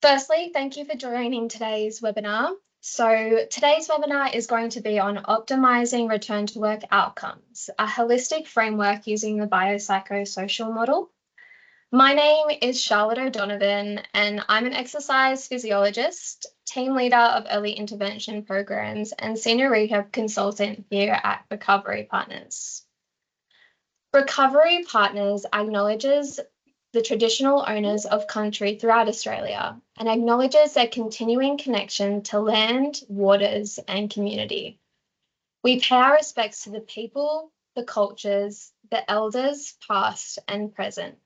Firstly, thank you for joining today's webinar. So today's webinar is going to be on optimizing return to work outcomes, a holistic framework using the biopsychosocial model. My name is Charlotte O'Donovan, and I'm an exercise physiologist, team leader of early intervention programs, and senior rehab consultant here at Recovery Partners. Recovery Partners acknowledges the traditional owners of country throughout Australia and acknowledges their continuing connection to land, waters, and community. We pay our respects to the people, the cultures, the elders, past and present.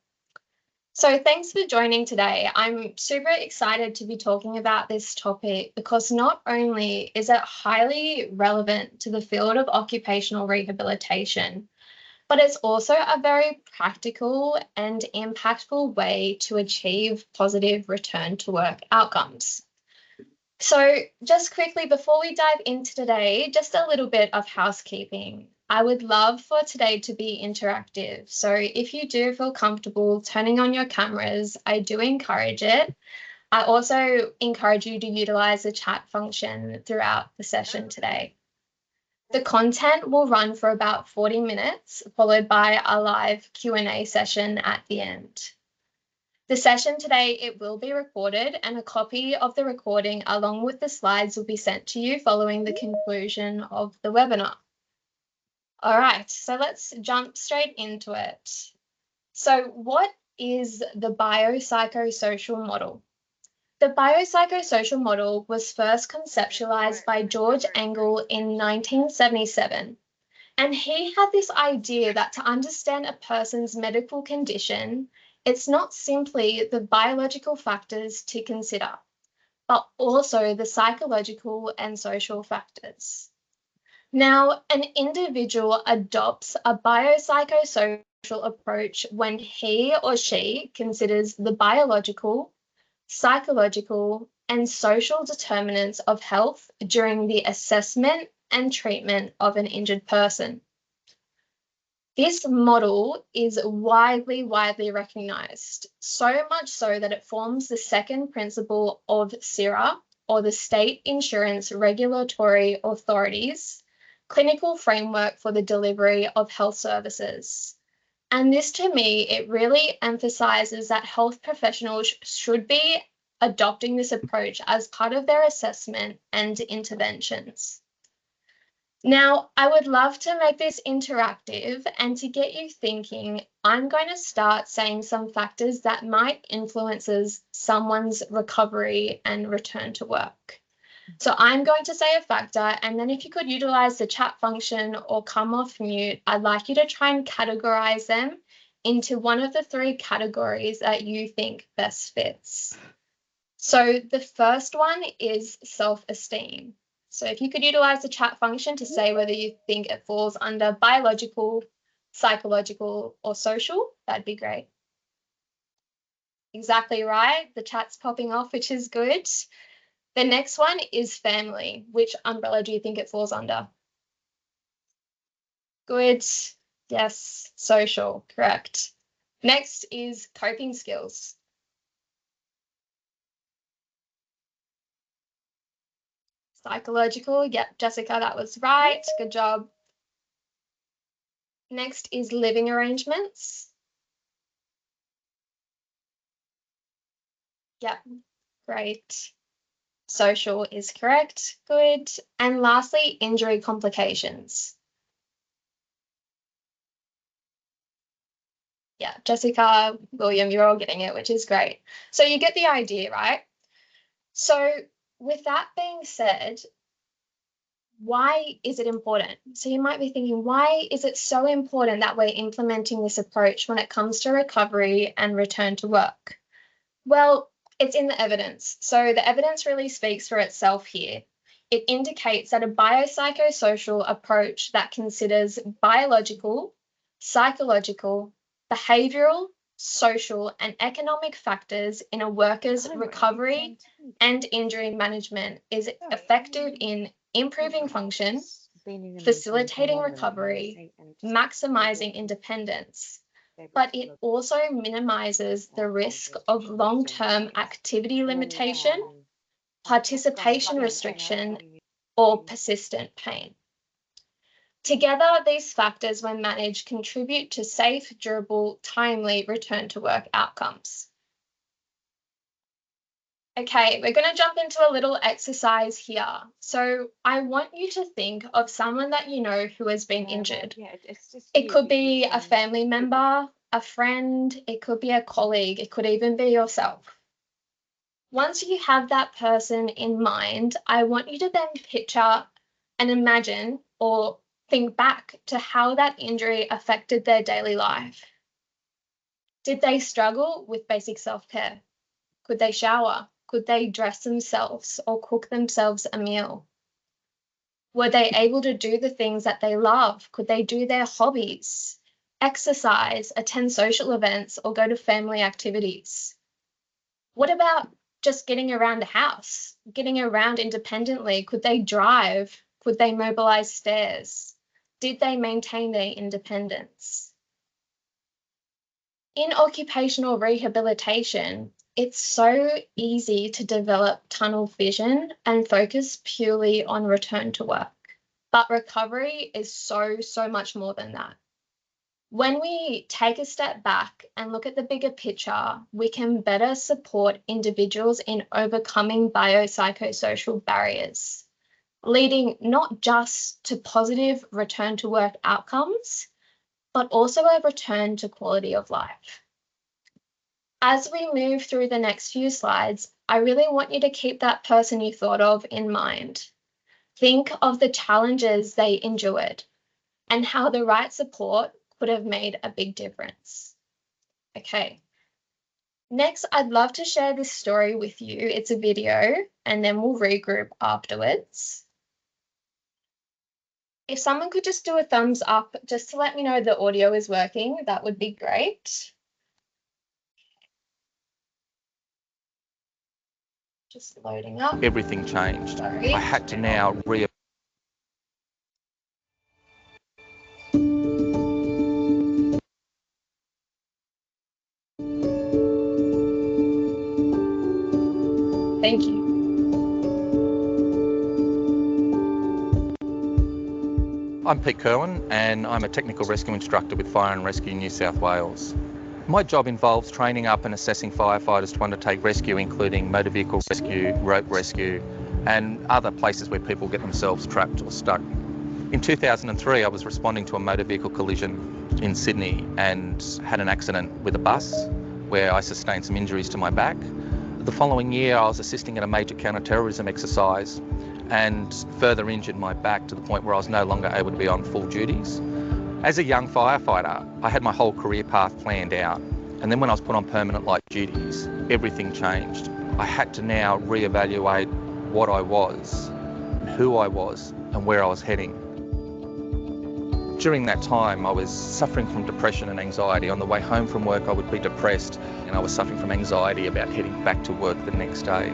So thanks for joining today. I'm super excited to be talking about this topic because not only is it highly relevant to the field of occupational rehabilitation, but it's also a very practical and impactful way to achieve positive return to work outcomes. So just quickly, before we dive into today, just a little bit of housekeeping. I would love for today to be interactive. So if you do feel comfortable turning on your cameras, I do encourage it. I also encourage you to utilize the chat function throughout the session today. The content will run for about 40 minutes, followed by a live Q&A session at the end. The session today, it will be recorded, and a copy of the recording along with the slides will be sent to you following the conclusion of the webinar. All right, so let's jump straight into it. So what is the biopsychosocial model? The biopsychosocial model was first conceptualized by George Engel in 1977, and he had this idea that to understand a person's medical condition, it's not simply the biological factors to consider, but also the psychological and social factors. Now, an individual adopts a biopsychosocial approach when he or she considers the biological, psychological, and social determinants of health during the assessment and treatment of an injured person. This model is widely recognized, so much so that it forms the second principle of SIRA, or the State Insurance Regulatory Authority's clinical framework for the delivery of health services. And this, to me, it really emphasizes that health professionals should be adopting this approach as part of their assessment and interventions. Now, I would love to make this interactive, and to get you thinking, I'm going to start saying some factors that might influence someone's recovery and return to work. So I'm going to say a factor, and then if you could utilize the chat function or come off mute, I'd like you to try and categorize them into one of the three categories that you think best fits. So the first one is self-esteem. So if you could utilize the chat function to say whether you think it falls under biological, psychological, or social, that'd be great. Exactly right. The chat's popping off, which is good. The next one is family. Which umbrella do you think it falls under? Good. Yes, social, correct. Next is coping skills. Psychological, yep, Jessica, that was right. Good job. Next is living arrangements. Yep, great. Social is correct, good. And lastly, injury complications. Yeah, Jessica, William, you're all getting it, which is great. So you get the idea, right? So with that being said, why is it important? So you might be thinking, why is it so important that we're implementing this approach when it comes to recovery and return to work? Well, it's in the evidence. So the evidence really speaks for itself here. It indicates that a biopsychosocial approach that considers biological, psychological, behavioural, social, and economic factors in a worker's recovery and injury management is effective in improving function, facilitating recovery, maximising independence, but it also minimises the risk of long-term activity limitation, participation restriction, or persistent pain. Together, these factors, when managed, contribute to safe, durable, timely return to work outcomes. Okay, we're going to jump into a little exercise here. So I want you to think of someone that you know who has been injured. It could be a family member, a friend, it could be a colleague, it could even be yourself. Once you have that person in mind, I want you to then picture and imagine or think back to how that injury affected their daily life. Did they struggle with basic self-care? Could they shower? Could they dress themselves or cook themselves a meal? Were they able to do the things that they love? Could they do their hobbies, exercise, attend social events, or go to family activities? What about just getting around the house, getting around independently? Could they drive? Could they mobilize stairs? Did they maintain their independence? In occupational rehabilitation, it's so easy to develop tunnel vision and focus purely on return to work. But recovery is so much more than that. When we take a step back and look at the bigger picture, we can better support individuals in overcoming biopsychosocial barriers, leading not just to positive return to work outcomes, but also a return to quality of life. As we move through the next few slides, I really want you to keep that person you thought of in mind. Think of the challenges they endured and how the right support could have made a big difference. Okay. Next, I'd love to share this story with you. It's a video, and then we'll regroup afterwards. If someone could just do a thumbs up just to let me know the audio is working, that would be great. Just loading up. Everything changed. Sorry. I had to now Thank you. I'm Pete Kerwin and I'm a technical rescue instructor with Fire and Rescue New South Wales. My job involves training up and assessing firefighters to undertake rescue, including motor vehicle rescue, rope rescue, and other places where people get themselves trapped or stuck. In 2003, I was responding to a motor vehicle collision in Sydney and had an accident with a bus where I sustained some injuries to my back. The following year, I was assisting in a major counter-terrorism exercise and further injured my back to the point where I was no longer able to be on full duties. As a young firefighter, I had my whole career path planned out. And then when I was put on permanent light duties, everything changed. I had to now reevaluate what I was, who I was, and where I was heading. During that time, I was suffering from depression and anxiety. On the way home from work, I would be depressed, and I was suffering from anxiety about heading back to work the next day.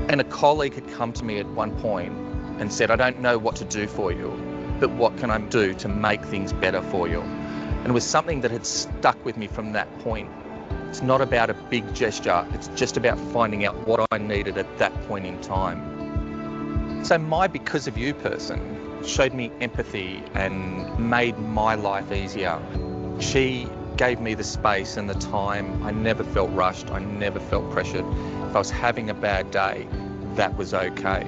And a colleague had come to me at one point and said, "I don't know what to do for you, but what can I do to make things better for you?" And it was something that had stuck with me from that point. It's not about a big gesture, it's just about finding out what I needed at that point in time. So my Because of You person showed me empathy and made my life easier. She gave me the space and the time. I never felt rushed, I never felt pressured. If I was having a bad day, that was okay.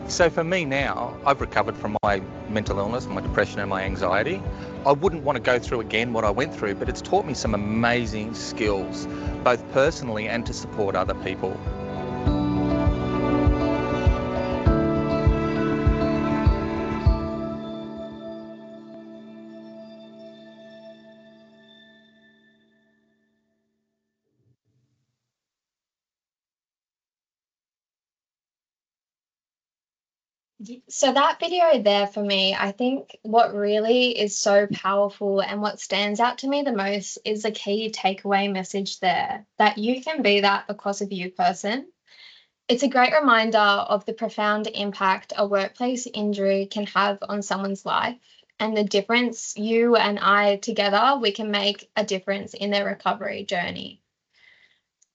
So for me now, I've recovered from my mental illness, my depression and my anxiety. I wouldn't want to go through again what I went through, but it's taught me some amazing skills, both personally and to support other people. So that video there for me, I think what really is so powerful and what stands out to me the most is the key takeaway message there, that you can be that because of you person. It's a great reminder of the profound impact a workplace injury can have on someone's life and the difference, you and I together, we can make a difference in their recovery journey.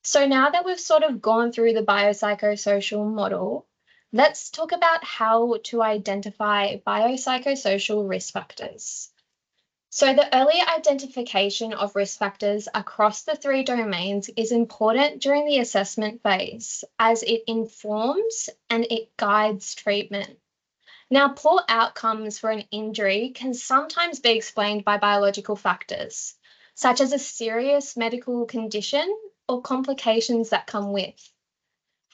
So now that we've sort of gone through the biopsychosocial model, let's talk about how to identify biopsychosocial risk factors. So the early identification of risk factors across the three domains is important during the assessment phase, as it informs and it guides treatment. Now, poor outcomes for an injury can sometimes be explained by biological factors, such as a serious medical condition or complications that come with.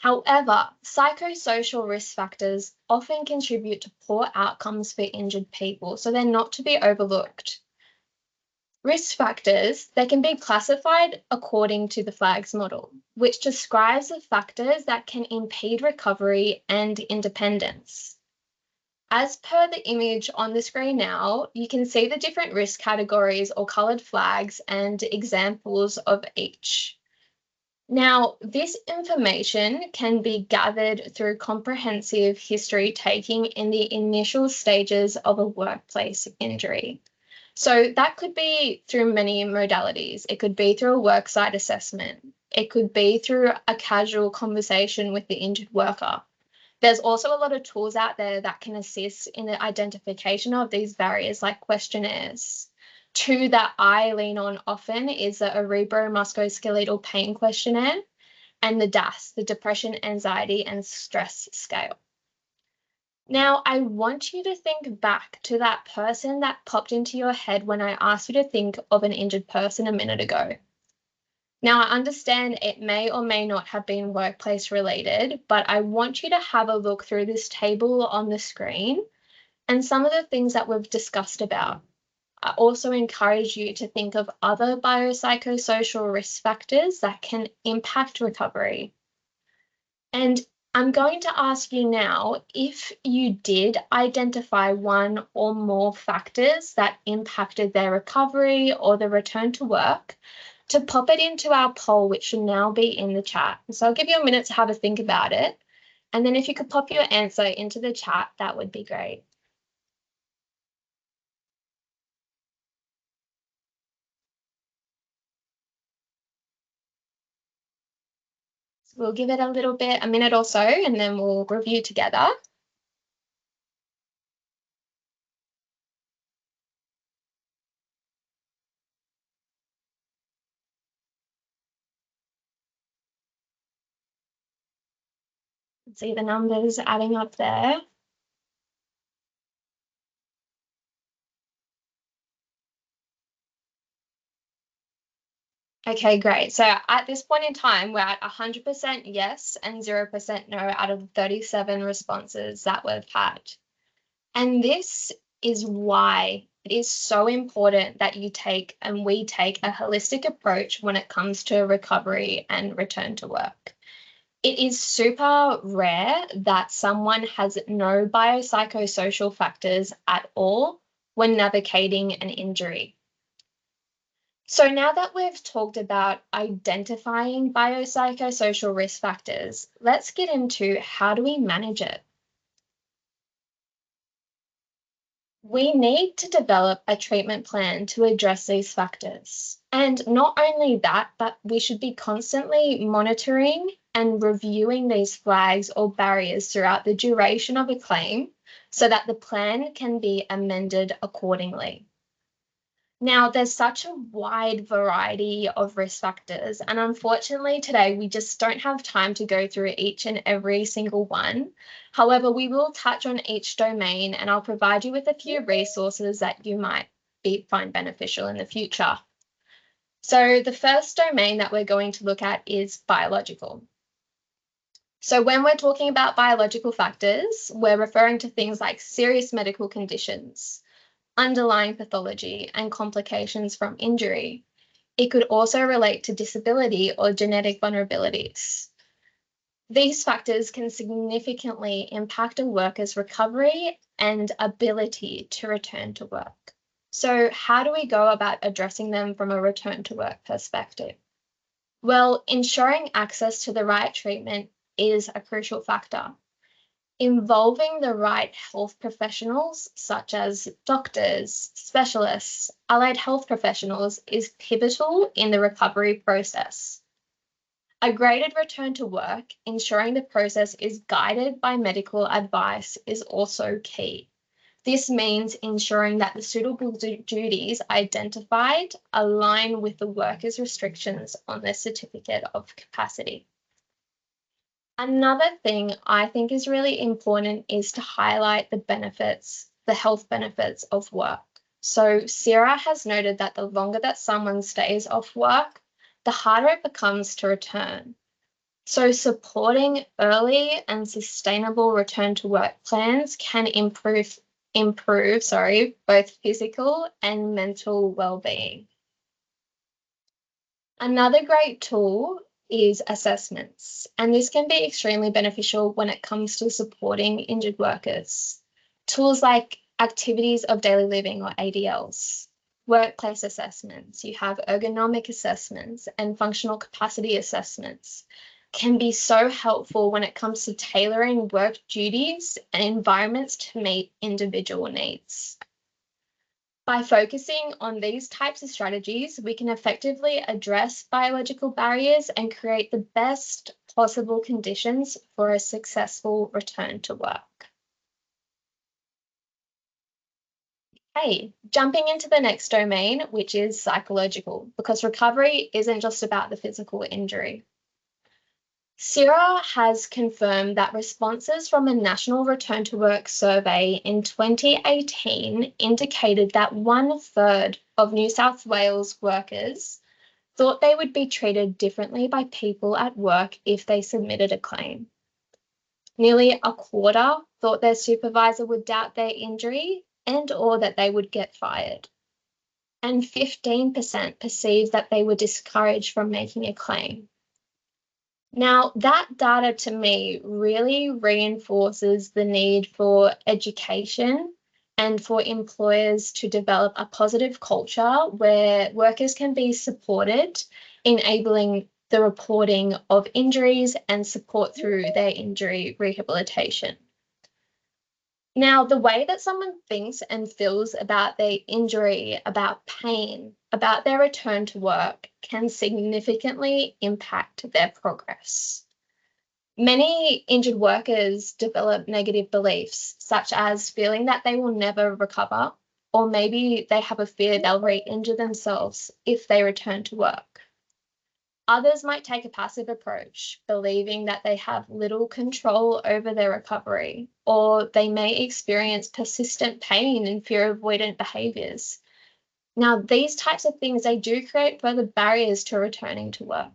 However, psychosocial risk factors often contribute to poor outcomes for injured people, so they're not to be overlooked. Risk factors, they can be classified according to the FLAGS model, which describes the factors that can impede recovery and independence. As per the image on the screen now, you can see the different risk categories or coloured flags and examples of each. Now, this information can be gathered through comprehensive history taking in the initial stages of a workplace injury. So that could be through many modalities. It could be through a worksite assessment. It could be through a casual conversation with the injured worker. There's also a lot of tools out there that can assist in the identification of these barriers, like questionnaires. Two that I lean on often is the Cerebromusculoskeletal Pain Questionnaire and the DASS, the Depression, Anxiety and Stress Scale. Now, I want you to think back to that person that popped into your head when I asked you to think of an injured person a minute ago. Now, I understand it may or may not have been workplace related, but I want you to have a look through this table on the screen and some of the things that we've discussed about. I also encourage you to think of other biopsychosocial risk factors that can impact recovery. And I'm going to ask you now if you did identify one or more factors that impacted their recovery or the return to work, to pop it into our poll, which should now be in the chat. So I'll give you a minute to have a think about it. And then if you could pop your answer into the chat, that would be great. So we'll give it a minute or so, and then we'll review together. See the numbers adding up there. Okay, great. So at this point in time, we're at 100% yes and 0% no out of the 37 responses that we've had. And this is why it is so important that you take and we take a holistic approach when it comes to recovery and return to work. It is super rare that someone has no biopsychosocial factors at all when navigating an injury. So now that we've talked about identifying biopsychosocial risk factors, let's get into how do we manage it. We need to develop a treatment plan to address these factors. And not only that, but we should be constantly monitoring and reviewing these flags or barriers throughout the duration of a claim so that the plan can be amended accordingly. Now, there's such a wide variety of risk factors, and unfortunately today we just don't have time to go through each and every single one. However, we will touch on each domain, and I'll provide you with a few resources that you might find beneficial in the future. So the first domain that we're going to look at is biological. So when we're talking about biological factors, we're referring to things like serious medical conditions, underlying pathology, and complications from injury. It could also relate to disability or genetic vulnerabilities. These factors can significantly impact a worker's recovery and ability to return to work. So how do we go about addressing them from a return to work perspective? Well, ensuring access to the right treatment is a crucial factor. Involving the right health professionals, such as doctors, specialists, allied health professionals, is pivotal in the recovery process. A graded return to work, ensuring the process is guided by medical advice, is also key. This means ensuring that the suitable duties identified align with the worker's restrictions on their certificate of capacity. Another thing I think is really important is to highlight the health benefits of work. So Sarah has noted that the longer that someone stays off work, the harder it becomes to return. So supporting early and sustainable return to work plans can improve both physical and mental well-being. Another great tool is assessments, and this can be extremely beneficial when it comes to supporting injured workers. Tools like activities of daily living or ADLs, workplace assessments, you have ergonomic assessments and functional capacity assessments can be so helpful when it comes to tailoring work duties and environments to meet individual needs. By focusing on these types of strategies, we can effectively address biological barriers and create the best possible conditions for a successful return to work. Okay, jumping into the next domain, which is psychological, because recovery isn't just about the physical injury. Sarah has confirmed that responses from a national return to work survey in 2018 indicated that 1/3 of New South Wales workers thought they would be treated differently by people at work if they submitted a claim. Nearly a quarter thought their supervisor would doubt their injury and/or that they would get fired. And 15% perceived that they were discouraged from making a claim. Now, that data to me really reinforces the need for education and for employers to develop a positive culture where workers can be supported, enabling the reporting of injuries and support through their injury rehabilitation. Now, the way that someone thinks and feels about their injury, about pain, about their return to work can significantly impact their progress. Many injured workers develop negative beliefs, such as feeling that they will never recover, or maybe they have a fear they'll re-injure themselves if they return to work. Others might take a passive approach, believing that they have little control over their recovery, or they may experience persistent pain and fear avoidant behaviours. Now, these types of things, they do create further barriers to returning to work.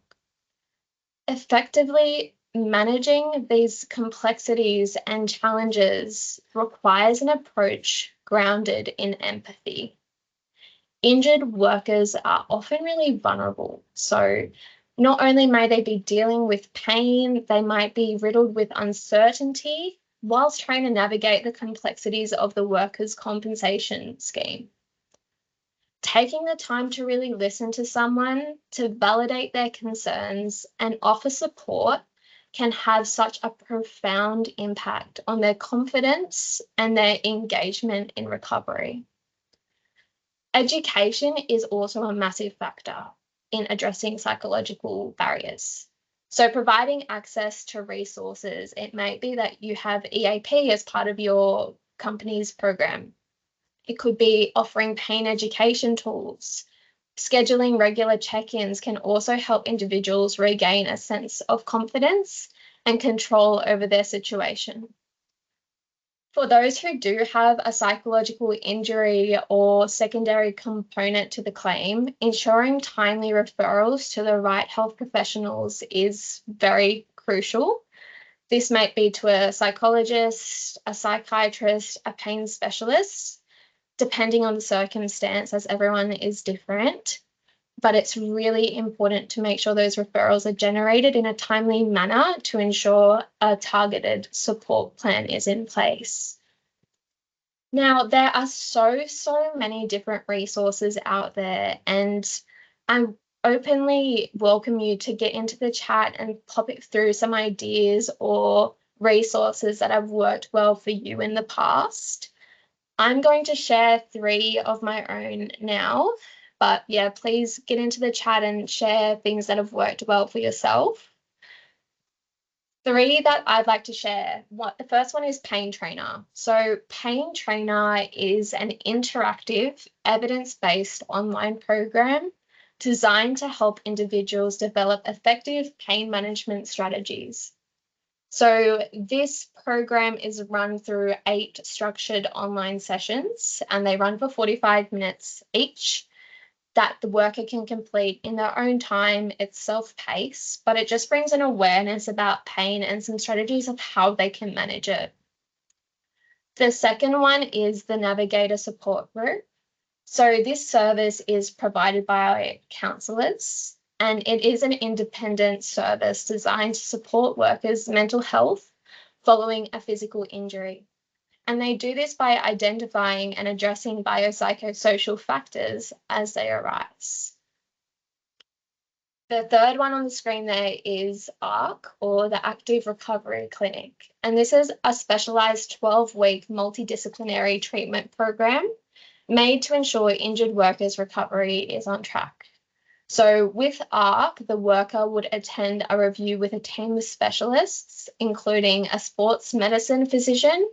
Effectively managing these complexities and challenges requires an approach grounded in empathy. Injured workers are often really vulnerable, so not only may they be dealing with pain, they might be riddled with uncertainty whilst trying to navigate the complexities of the workers' compensation scheme. Taking the time to really listen to someone, to validate their concerns and offer support can have such a profound impact on their confidence and their engagement in recovery. Education is also a massive factor in addressing psychological barriers. So providing access to resources, it may be that you have EAP as part of your company's program. It could be offering pain education tools. Scheduling regular check-ins can also help individuals regain a sense of confidence and control over their situation. For those who do have a psychological injury or secondary component to the claim, ensuring timely referrals to the right health professionals is very crucial. This might be to a psychologist, a psychiatrist, a pain specialist, depending on the circumstance, as everyone is different. But it's really important to make sure those referrals are generated in a timely manner to ensure a targeted support plan is in place. Now, there are so many different resources out there, and I openly welcome you to get into the chat and pop it through some ideas or resources that have worked well for you in the past. I'm going to share 3 of my own now, but yeah, please get into the chat and share things that have worked well for yourself. 3 that I'd like to share. The first one is Pain Trainer. So Pain Trainer is an interactive, evidence-based online program designed to help individuals develop effective pain management strategies. So this program is run through 8 structured online sessions, and they run for 45 minutes each that the worker can complete in their own time. It's self-paced, but it just brings an awareness about pain and some strategies of how they can manage it. The second one is the Navigator Support Group. So this service is provided by counsellors, and it is an independent service designed to support workers' mental health following a physical injury. And they do this by identifying and addressing biopsychosocial factors as they arise. The third one on the screen there is ARC, or the Active Recovery Clinic. And this is a specialised 12-week multidisciplinary treatment program made to ensure injured workers' recovery is on track. So with ARC, the worker would attend a review with a team of specialists, including a sports medicine physician,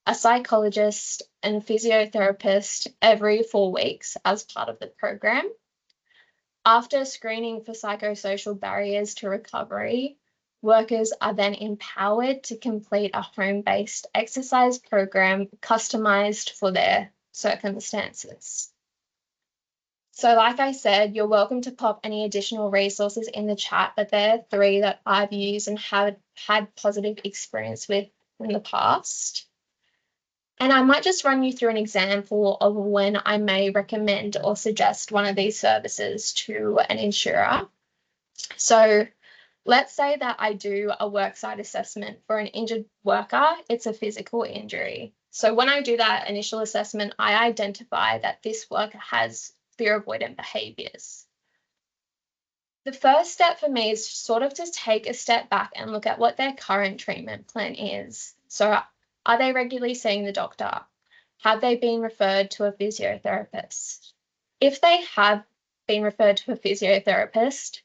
a psychologist, and physiotherapist every 4 weeks as part of the program. After screening for psychosocial barriers to recovery, workers are then empowered to complete a home-based exercise program customised for their circumstances. So like I said, you're welcome to pop any additional resources in the chat, but they're 3 that I've used and have had positive experience with in the past. And I might just run you through an example of when I may recommend or suggest one of these services to an insurer. So let's say that I do a worksite assessment for an injured worker. It's a physical injury. So when I do that initial assessment, I identify that this worker has fear avoidant behaviours. The first step for me is sort of to take a step back and look at what their current treatment plan is. So are they regularly seeing the doctor? Have they been referred to a physiotherapist? If they have been referred to a physiotherapist,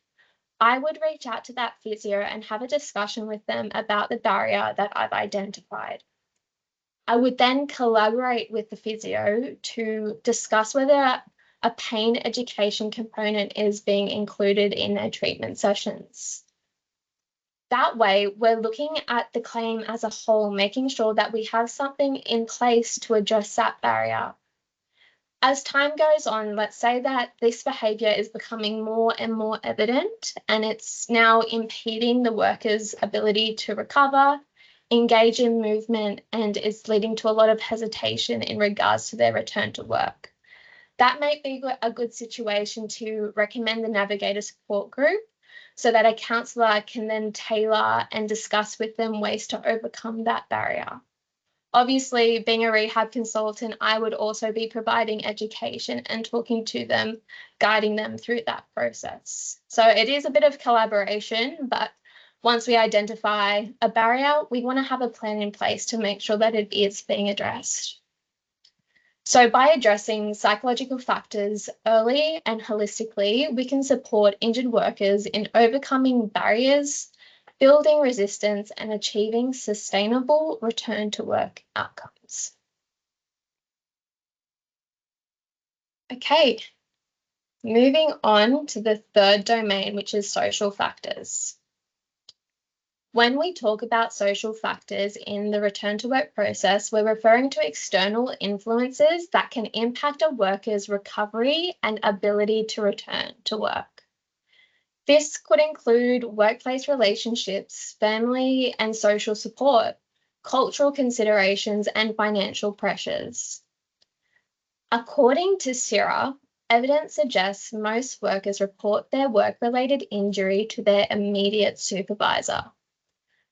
I would reach out to that physio and have a discussion with them about the barrier that I've identified. I would then collaborate with the physio to discuss whether a pain education component is being included in their treatment sessions. That way, we're looking at the claim as a whole, making sure that we have something in place to address that barrier. As time goes on, let's say that this behaviour is becoming more and more evident, and it's now impeding the worker's ability to recover, engage in movement, and is leading to a lot of hesitation in regards to their return to work. That may be a good situation to recommend the Navigator Support Group so that a counsellor can then tailor and discuss with them ways to overcome that barrier. Obviously, being a rehab consultant, I would also be providing education and talking to them, guiding them through that process. So it is a bit of collaboration, but once we identify a barrier, we want to have a plan in place to make sure that it is being addressed. So by addressing psychological factors early and holistically, we can support injured workers in overcoming barriers, building resistance, and achieving sustainable return to work outcomes. Okay, moving on to the third domain, which is social factors. When we talk about social factors in the return to work process, we're referring to external influences that can impact a worker's recovery and ability to return to work. This could include workplace relationships, family and social support, cultural considerations, and financial pressures. According to CIRA, evidence suggests most workers report their work-related injury to their immediate supervisor,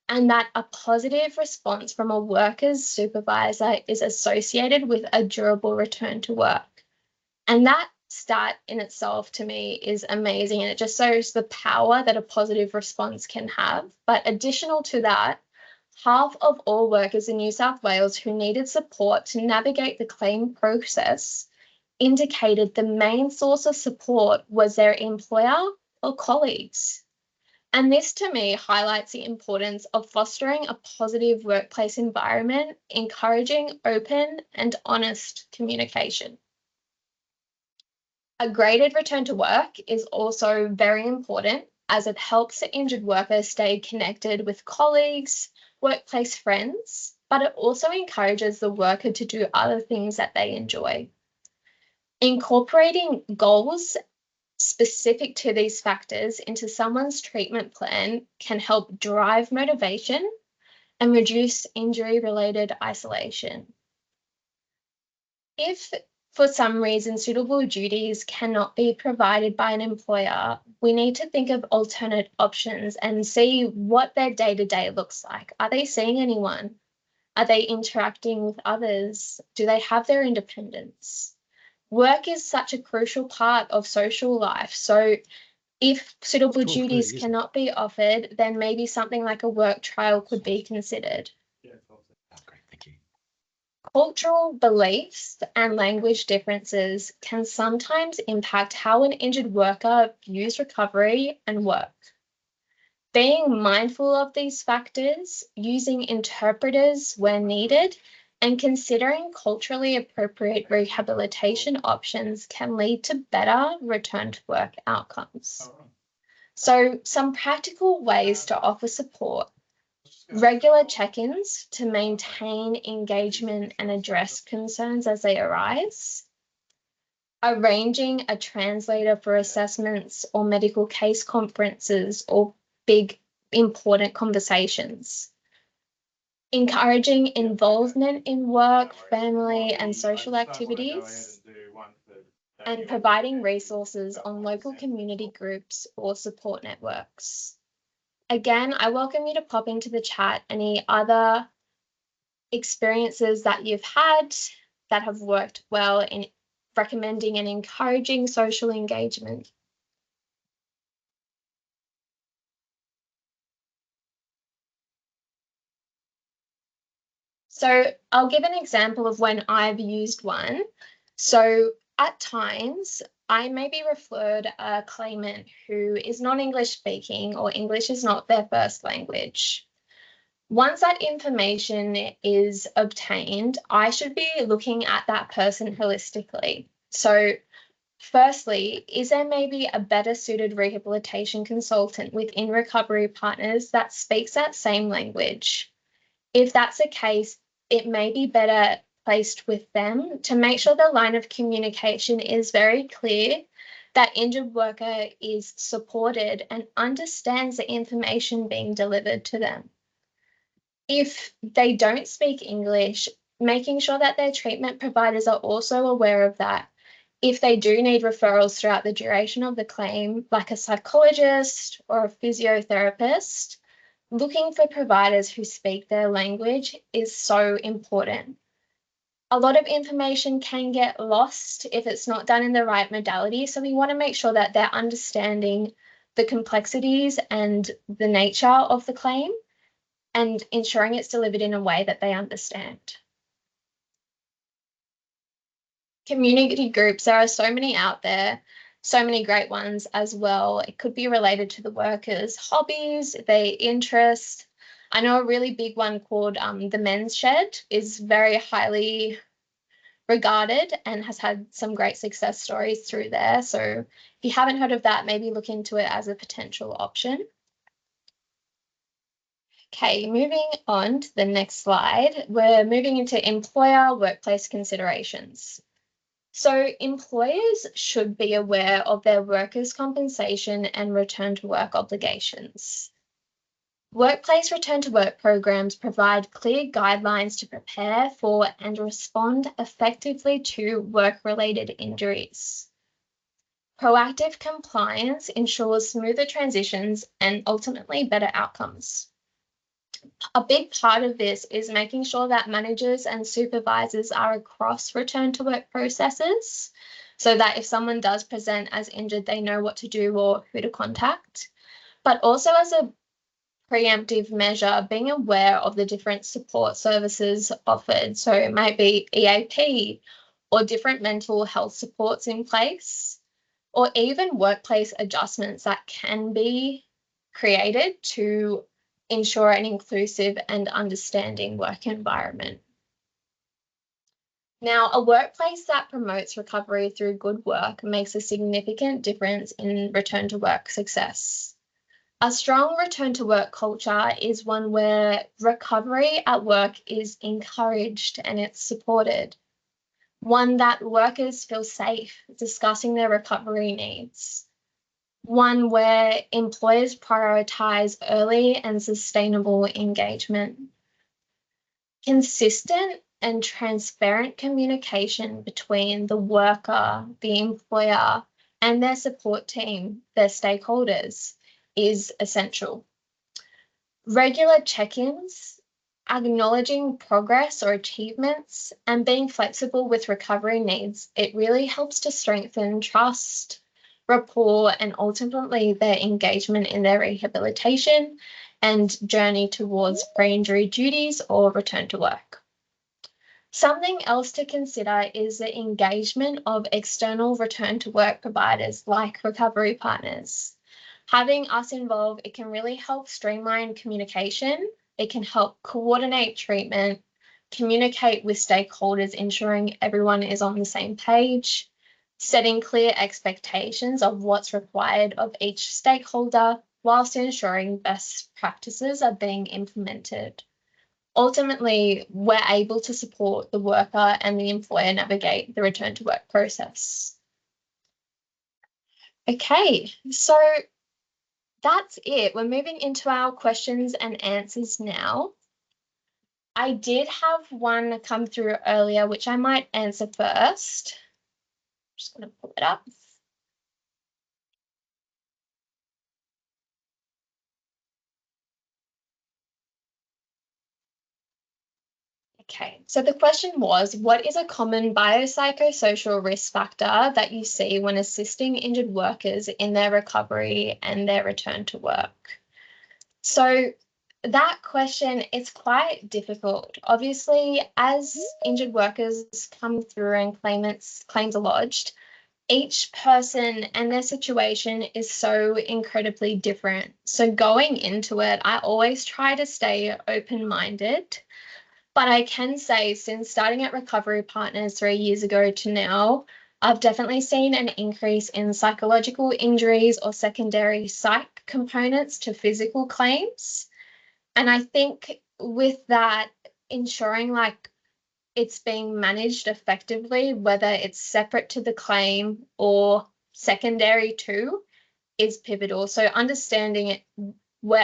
and that a positive response from a worker's supervisor is associated with a durable return to work. And that stat in itself to me is amazing, and it just shows the power that a positive response can have. But additional to that, half of all workers in New South Wales who needed support to navigate the claim process indicated the main source of support was their employer or colleagues. And this to me highlights the importance of fostering a positive workplace environment, encouraging open and honest communication. A graded return to work is also very important as it helps the injured worker stay connected with colleagues, workplace friends, but it also encourages the worker to do other things that they enjoy. Incorporating goals specific to these factors into someone's treatment plan can help drive motivation and reduce injury-related isolation. If for some reason suitable duties cannot be provided by an employer, we need to think of alternate options and see what their day-to-day looks like. Are they seeing anyone? Are they interacting with others? Do they have their independence? Work is such a crucial part of social life. So if suitable duties cannot be offered, then maybe something like a work trial could be considered. Great, thank you. Cultural beliefs and language differences can sometimes impact how an injured worker views recovery and work. Being mindful of these factors, using interpreters where needed, and considering culturally appropriate rehabilitation options can lead to better return to work outcomes. So, some practical ways to offer support: regular check-ins to maintain engagement and address concerns as they arise, arranging a translator for assessments or medical case conferences or big important conversations, encouraging involvement in work, family and social activities, and providing resources on local community groups or support networks. Again, I welcome you to pop into the chat any other experiences that you've had that have worked well in recommending and encouraging social engagement. So I'll give an example of when I've used one. So at times, I may be referred a claimant who is non-English speaking or English is not their first language. Once that information is obtained, I should be looking at that person holistically. So firstly, is there maybe a better suited rehabilitation consultant within Recovery Partners that speaks that same language? If that's the case, it may be better placed with them to make sure the line of communication is very clear, that injured worker is supported and understands the information being delivered to them. If they don't speak English, making sure that their treatment providers are also aware of that. If they do need referrals throughout the duration of the claim, like a psychologist or a physiotherapist, looking for providers who speak their language is so important. A lot of information can get lost if it's not done in the right modality, so we want to make sure that they're understanding the complexities and the nature of the claim and ensuring it's delivered in a way that they understand. Community groups, there are so many out there, so many great ones as well. It could be related to the workers' hobbies, their interests. I know a really big one called the Men's Shed is very highly regarded and has had some great success stories through there. So if you haven't heard of that, maybe look into it as a potential option. Okay, moving on to the next slide, we're moving into employer workplace considerations. So employers should be aware of their workers' compensation and return to work obligations. Workplace return to work programs provide clear guidelines to prepare for and respond effectively to work-related injuries. Proactive compliance ensures smoother transitions and ultimately better outcomes. A big part of this is making sure that managers and supervisors are across return to work processes, so that if someone does present as injured, they know what to do or who to contact. But also as a preemptive measure, being aware of the different support services offered. So it might be EAP or different mental health supports in place, or even workplace adjustments that can be created to ensure an inclusive and understanding work environment. Now, a workplace that promotes recovery through good work makes a significant difference in return to work success. A strong return to work culture is one where recovery at work is encouraged and it's supported. One that workers feel safe discussing their recovery needs. One where employers prioritize early and sustainable engagement. Consistent and transparent communication between the worker, the employer, and their support team, their stakeholders, is essential. Regular check-ins, acknowledging progress or achievements, and being flexible with recovery needs, it really helps to strengthen trust, rapport, and ultimately their engagement in their rehabilitation and journey towards pre-injury duties or return to work. Something else to consider is the engagement of external return to work providers like recovery partners. Having us involved, it can really help streamline communication. It can help coordinate treatment, communicate with stakeholders, ensuring everyone is on the same page, setting clear expectations of what's required of each stakeholder, whilst ensuring best practices are being implemented. Ultimately, we're able to support the worker and the employer navigate the return to work process. Okay, so that's it. We're moving into our questions and answers now. I did have one come through earlier, which I might answer first. I'm just going to pull it up. Okay, so the question was, what is a common biopsychosocial risk factor that you see when assisting injured workers in their recovery and their return to work? So that question is quite difficult. Obviously, as injured workers come through and claims are lodged, each person and their situation is so incredibly different. So going into it, I always try to stay open-minded. But I can say since starting at Recovery Partners 3 years ago to now, I've definitely seen an increase in psychological injuries or secondary psych components to physical claims. And I think with that, ensuring like it's being managed effectively, whether it's separate to the claim or secondary to, is pivotal. So understanding it,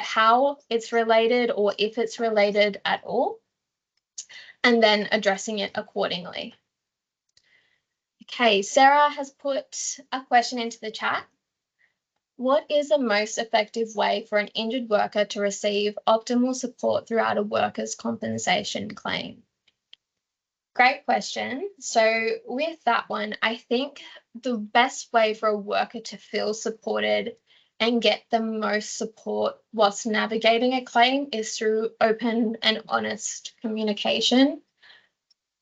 how it's related or if it's related at all, and then addressing it accordingly. Okay, Sarah has put a question into the chat. What is the most effective way for an injured worker to receive optimal support throughout a workers' compensation claim? Great question. So with that one, I think the best way for a worker to feel supported and get the most support whilst navigating a claim is through open and honest communication.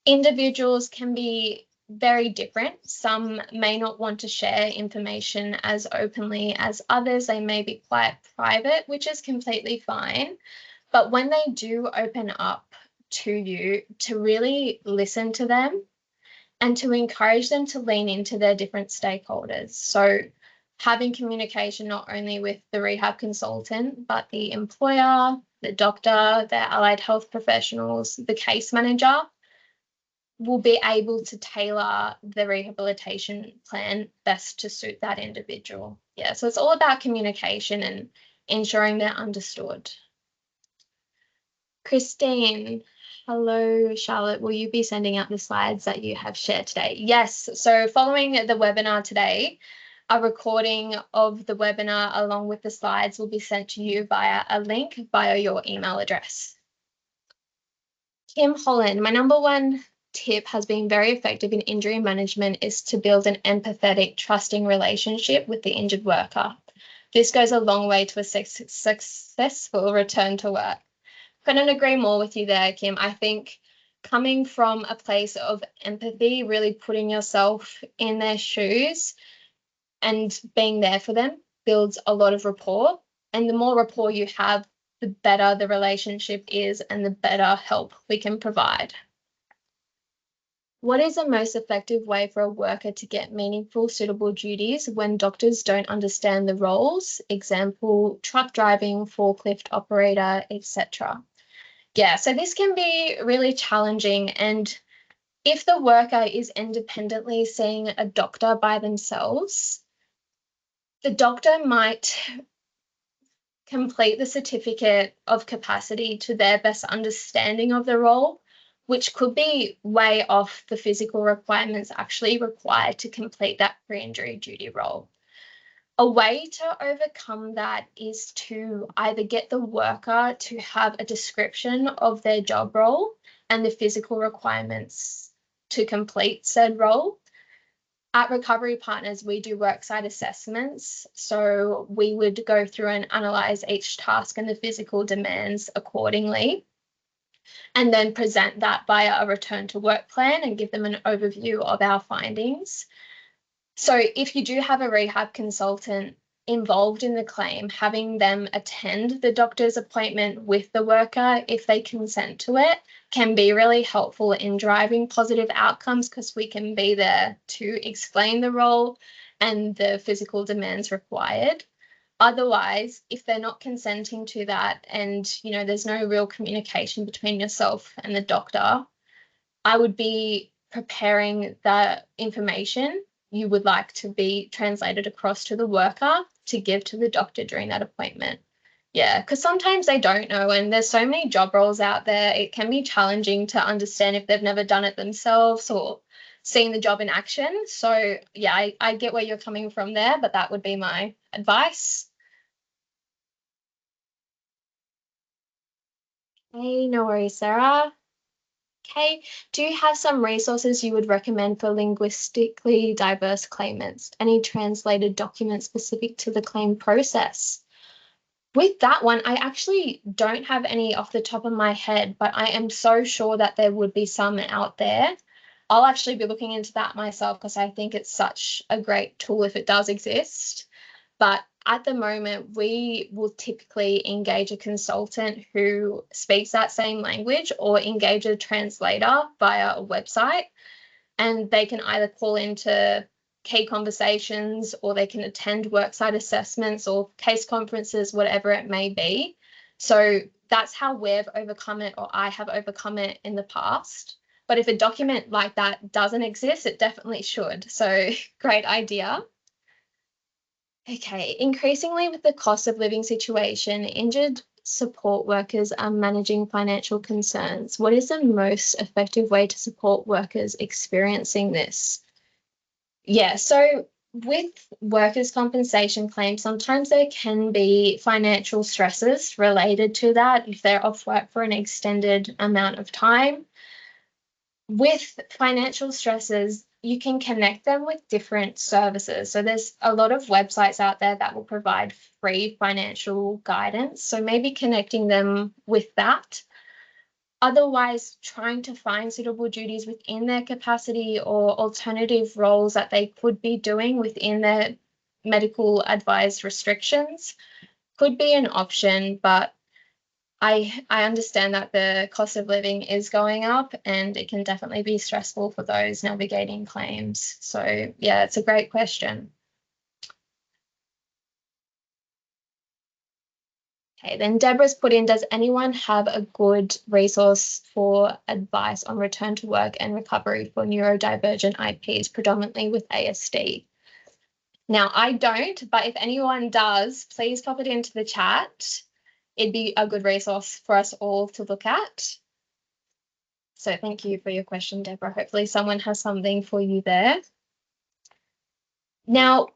Individuals can be very different. Some may not want to share information as openly as others. They may be quite private, which is completely fine. But when they do open up to you, to really listen to them and to encourage them to lean into their different stakeholders. So having communication not only with the rehab consultant, but the employer, the doctor, the allied health professionals, the case manager, will be able to tailor the rehabilitation plan best to suit that individual. Yeah, so it's all about communication and ensuring they're understood. Christine, hello, Charlotte. Will you be sending out the slides that you have shared today? Yes, so following the webinar today, a recording of the webinar along with the slides will be sent to you via a link via your email address. Kim Holland, my number one tip has been very effective in injury management is to build an empathetic, trusting relationship with the injured worker. This goes a long way to a successful return to work. Couldn't agree more with you there, Kim. I think coming from a place of empathy, really putting yourself in their shoes and being there for them builds a lot of rapport. And the more rapport you have, the better the relationship is and the better help we can provide. What is the most effective way for a worker to get meaningful, suitable duties when doctors don't understand the roles? Example, truck driving, forklift operator, etc. Yeah, so this can be really challenging. And if the worker is independently seeing a doctor by themselves, the doctor might complete the certificate of capacity to their best understanding of the role, which could be way off the physical requirements actually required to complete that pre-injury duty role. A way to overcome that is to either get the worker to have a description of their job role and the physical requirements to complete said role. At Recovery Partners, we do worksite assessments. So we would go through and analyse each task and the physical demands accordingly, and then present that via a return to work plan and give them an overview of our findings. So if you do have a rehab consultant involved in the claim, having them attend the doctor's appointment with the worker, if they consent to it, can be really helpful in driving positive outcomes, because we can be there to explain the role and the physical demands required. Otherwise, if they're not consenting to that and, there's no real communication between yourself and the doctor, I would be preparing the information you would like to be translated across to the worker to give to the doctor during that appointment. Yeah, because sometimes they don't know, and there's so many job roles out there, it can be challenging to understand if they've never done it themselves or seen the job in action. So yeah, I get where you're coming from there, but that would be my advice. Hey, no worries, Sarah. Okay, do you have some resources you would recommend for linguistically diverse claimants? Any translated documents specific to the claim process? With that one, I actually don't have any off the top of my head, but I am so sure that there would be some out there. I'll actually be looking into that myself because I think it's such a great tool if it does exist. But at the moment, we will typically engage a consultant who speaks that same language or engage a translator via a website, and they can either call into key conversations or they can attend worksite assessments or case conferences, whatever it may be. So that's how we've overcome it, or I have overcome it in the past. But if a document like that doesn't exist, it definitely should. So great idea. Okay, increasingly with the cost of living situation, injured support workers are managing financial concerns. What is the most effective way to support workers experiencing this? Yeah, so with workers' compensation claims, sometimes there can be financial stresses related to that if they're off work for an extended amount of time. With financial stresses, you can connect them with different services. So there's a lot of websites out there that will provide free financial guidance. So maybe connecting them with that. Otherwise, trying to find suitable duties within their capacity or alternative roles that they could be doing within their medical advised restrictions could be an option, but I understand that the cost of living is going up and it can definitely be stressful for those navigating claims. So yeah, it's a great question. Okay, then Deborah's put in, does anyone have a good resource for advice on return to work and recovery for neurodivergent IPs, predominantly with ASD? Now, I don't, but if anyone does, please pop it into the chat. It'd be a good resource for us all to look at. So thank you for your question, Deborah. Hopefully someone has something for you there. Now,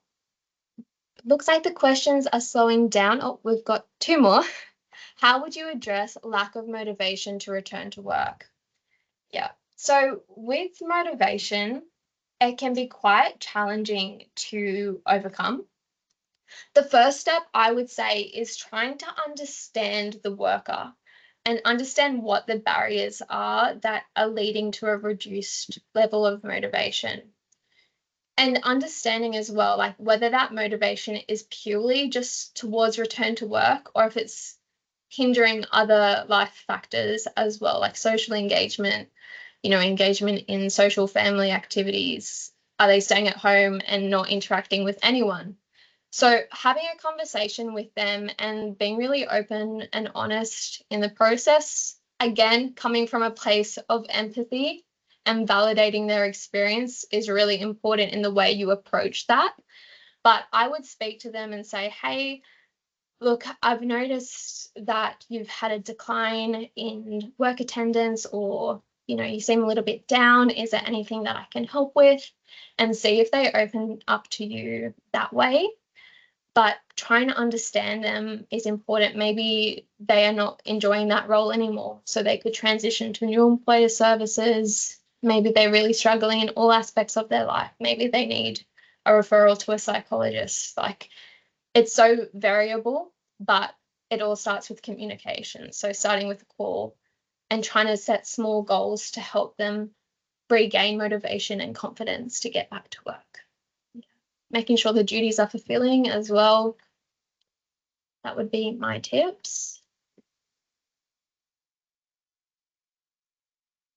looks like the questions are slowing down. Oh, we've got two more. How would you address lack of motivation to return to work? Yeah, so with motivation, it can be quite challenging to overcome. The first step, I would say, is trying to understand the worker and understand what the barriers are that are leading to a reduced level of motivation. And understanding as well, like whether that motivation is purely just towards return to work or if it's hindering other life factors as well, like social engagement, engagement in social family activities. Are they staying at home and not interacting with anyone? So having a conversation with them and being really open and honest in the process, again, coming from a place of empathy and validating their experience is really important in the way you approach that. But I would speak to them and say, hey, look, I've noticed that you've had a decline in work attendance, or you seem a little bit down. Is there anything that I can help with? And see if they open up to you that way. But trying to understand them is important. Maybe they are not enjoying that role anymore, so they could transition to new employer services. Maybe they're really struggling in all aspects of their life. Maybe they need a referral to a psychologist. Like, it's so variable, but it all starts with communication. So starting with a call and trying to set small goals to help them regain motivation and confidence to get back to work. Making sure the duties are fulfilling as well. That would be my tips.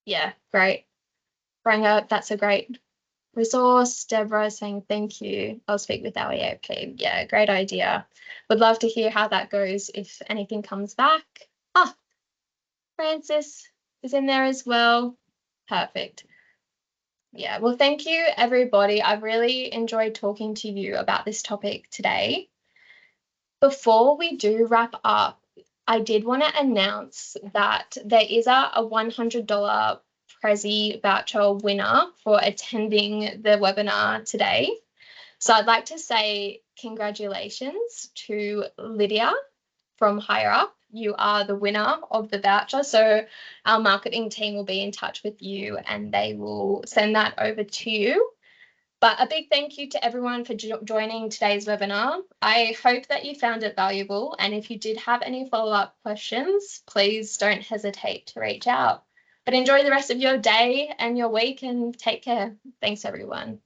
Yeah, great. Branger, that's a great resource. Deborah saying thank you. I'll speak with our EAP. Yeah, great idea. Would love to hear how that goes if anything comes back. Ah, Francis is in there as well. Perfect. Yeah, well, thank you, everybody. I've really enjoyed talking to you about this topic today. Before we do wrap up, I did want to announce that there is a $100 Prezi voucher winner for attending the webinar today. So I'd like to say congratulations to Lydia from Higher Up. You are the winner of the voucher. So our marketing team will be in touch with you and they will send that over to you. But a big thank you to everyone for joining today's webinar. I hope that you found it valuable. And if you did have any follow-up questions, please don't hesitate to reach out. But enjoy the rest of your day and your week and take care. Thanks, everyone.